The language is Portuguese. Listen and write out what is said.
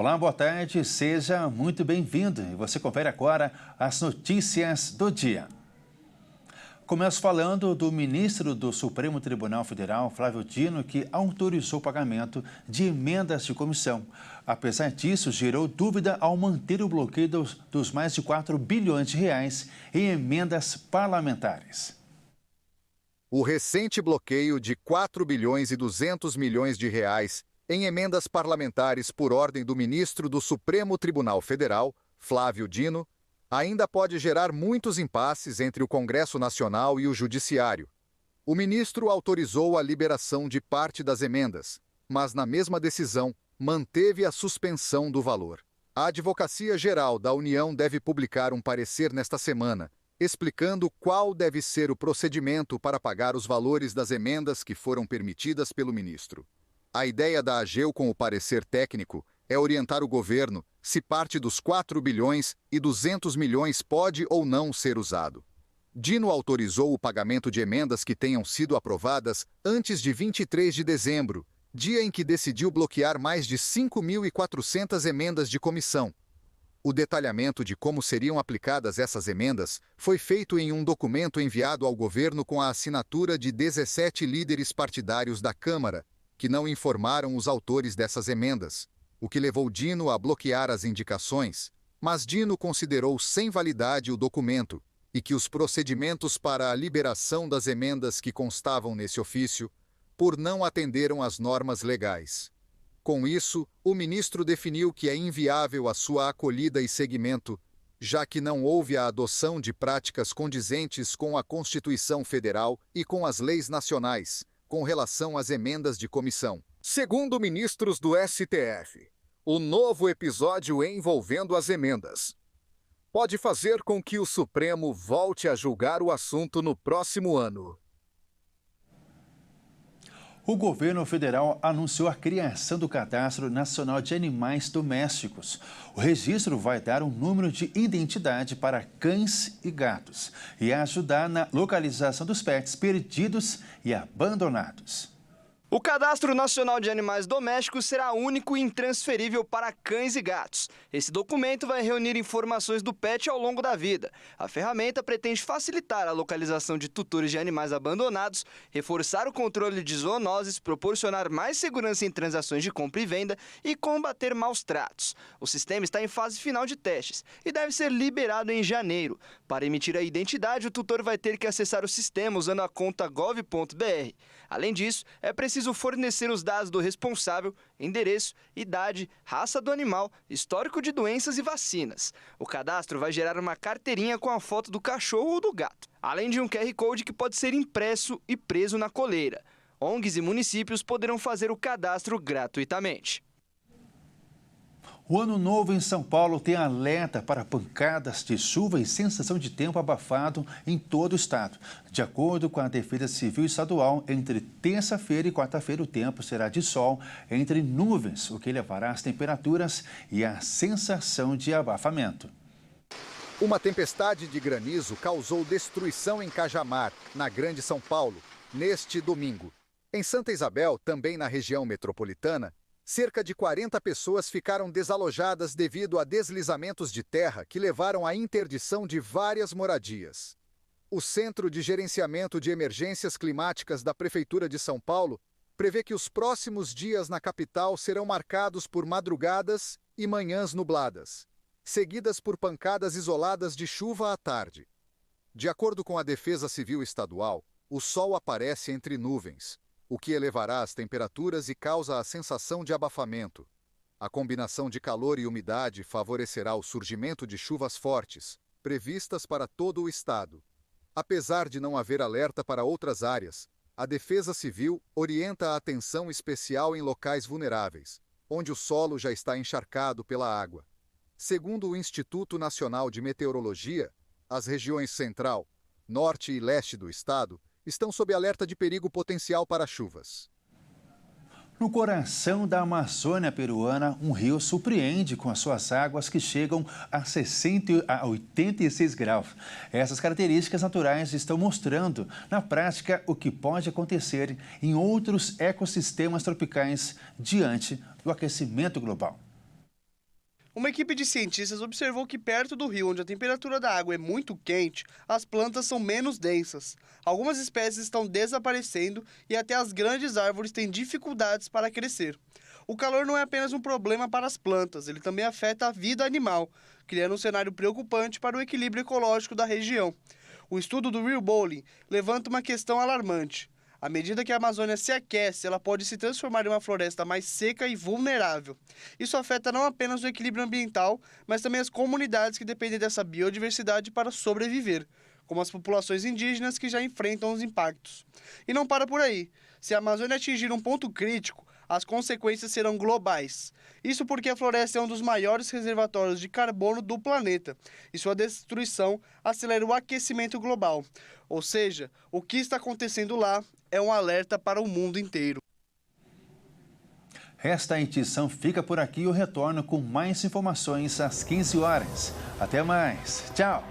Olá, boa tarde, seja muito bem-vindo. E você confere agora as notícias do dia. Começo falando do ministro do Supremo Tribunal Federal, Flávio Dino, que autorizou o pagamento de emendas de comissão. Apesar disso, gerou dúvida ao manter o bloqueio dos mais de 4 bilhões de reais em emendas parlamentares. O recente bloqueio de 4 bilhões e 200 milhões de reais em emendas parlamentares por ordem do ministro do Supremo Tribunal Federal, Flávio Dino, ainda pode gerar muitos impasses entre o Congresso Nacional e o Judiciário. O ministro autorizou a liberação de parte das emendas, mas na mesma decisão manteve a suspensão do valor. A Advocacia Geral da União deve publicar um parecer nesta semana, explicando qual deve ser o procedimento para pagar os valores das emendas que foram permitidas pelo ministro. A ideia da AGEU com o parecer técnico é orientar o governo se parte dos 4 bilhões e 200 milhões pode ou não ser usado. Dino autorizou o pagamento de emendas que tenham sido aprovadas antes de 23 de dezembro, dia em que decidiu bloquear mais de 5.400 emendas de comissão. O detalhamento de como seriam aplicadas essas emendas foi feito em um documento enviado ao governo com a assinatura de 17 líderes partidários da Câmara, que não informaram os autores dessas emendas, o que levou Dino a bloquear as indicações, mas Dino considerou sem validade o documento e que os procedimentos para a liberação das emendas que constavam nesse ofício, por não atenderam às normas legais. Com isso, o ministro definiu que é inviável a sua acolhida e seguimento, já que não houve a adoção de práticas condizentes com a Constituição Federal e com as leis nacionais, com relação às emendas de comissão. Segundo ministros do STF, o novo episódio envolvendo as emendas pode fazer com que o Supremo volte a julgar o assunto no próximo ano. O governo federal anunciou a criação do Cadastro Nacional de Animais Domésticos. O registro vai dar um número de identidade para cães e gatos e ajudar na localização dos pets perdidos e abandonados. O Cadastro Nacional de Animais Domésticos será único e intransferível para cães e gatos. Esse documento vai reunir informações do pet ao longo da vida. A ferramenta pretende facilitar a localização de tutores de animais abandonados, reforçar o controle de zoonoses, proporcionar mais segurança em transações de compra e venda e combater maus tratos. O sistema está em fase final de testes e deve ser liberado em janeiro. Para emitir a identidade, o tutor vai ter que acessar o sistema usando a conta gov.br. Além disso, é preciso fornecer os dados do responsável, endereço, idade, raça do animal, histórico de doenças e vacinas. O cadastro vai gerar uma carteirinha com a foto do cachorro ou do gato, além de um QR Code que pode ser impresso e preso na coleira. ONGs e municípios poderão fazer o cadastro gratuitamente. O Ano Novo em São Paulo tem alerta para pancadas de chuva e sensação de tempo abafado em todo o estado. De acordo com a Defesa Civil Estadual, entre terça-feira e quarta-feira o tempo será de sol entre nuvens, o que levará as temperaturas e a sensação de abafamento. Uma tempestade de granizo causou destruição em Cajamar, na Grande São Paulo, neste domingo. Em Santa Isabel, também na região metropolitana, cerca de 40 pessoas ficaram desalojadas devido a deslizamentos de terra que levaram à interdição de várias moradias. O Centro de Gerenciamento de Emergências Climáticas da Prefeitura de São Paulo prevê que os próximos dias na capital serão marcados por madrugadas e manhãs nubladas, seguidas por pancadas isoladas de chuva à tarde. De acordo com a Defesa Civil Estadual, o sol aparece entre nuvens, o que elevará as temperaturas e causa a sensação de abafamento. A combinação de calor e umidade favorecerá o surgimento de chuvas fortes, previstas para todo o estado. Apesar de não haver alerta para outras áreas, a Defesa Civil orienta a atenção especial em locais vulneráveis, onde o solo já está encharcado pela água. Segundo o Instituto Nacional de Meteorologia, as regiões central, norte e leste do estado estão sob alerta de perigo potencial para chuvas. No coração da Amazônia peruana, um rio surpreende com as suas águas que chegam a 86 graus. Essas características naturais estão mostrando, na prática, o que pode acontecer em outros ecossistemas tropicais diante do aquecimento global. Uma equipe de cientistas observou que perto do rio, onde a temperatura da água é muito quente, as plantas são menos densas. Algumas espécies estão desaparecendo e até as grandes árvores têm dificuldades para crescer. O calor não é apenas um problema para as plantas, ele também afeta a vida animal, criando um cenário preocupante para o equilíbrio ecológico da região. O estudo do Real Bowling levanta uma questão alarmante. À medida que a Amazônia se aquece, ela pode se transformar em uma floresta mais seca e vulnerável. Isso afeta não apenas o equilíbrio ambiental, mas também as comunidades que dependem dessa biodiversidade para sobreviver, como as populações indígenas que já enfrentam os impactos. E não para por aí. Se a Amazônia atingir um ponto crítico, as consequências serão globais. Isso porque a floresta é um dos maiores reservatórios de carbono do planeta e sua destruição acelera o aquecimento global. Ou seja, o que está acontecendo lá é um alerta para o mundo inteiro. Esta edição fica por aqui e eu retorno com mais informações às 15 horas. Até mais. Tchau!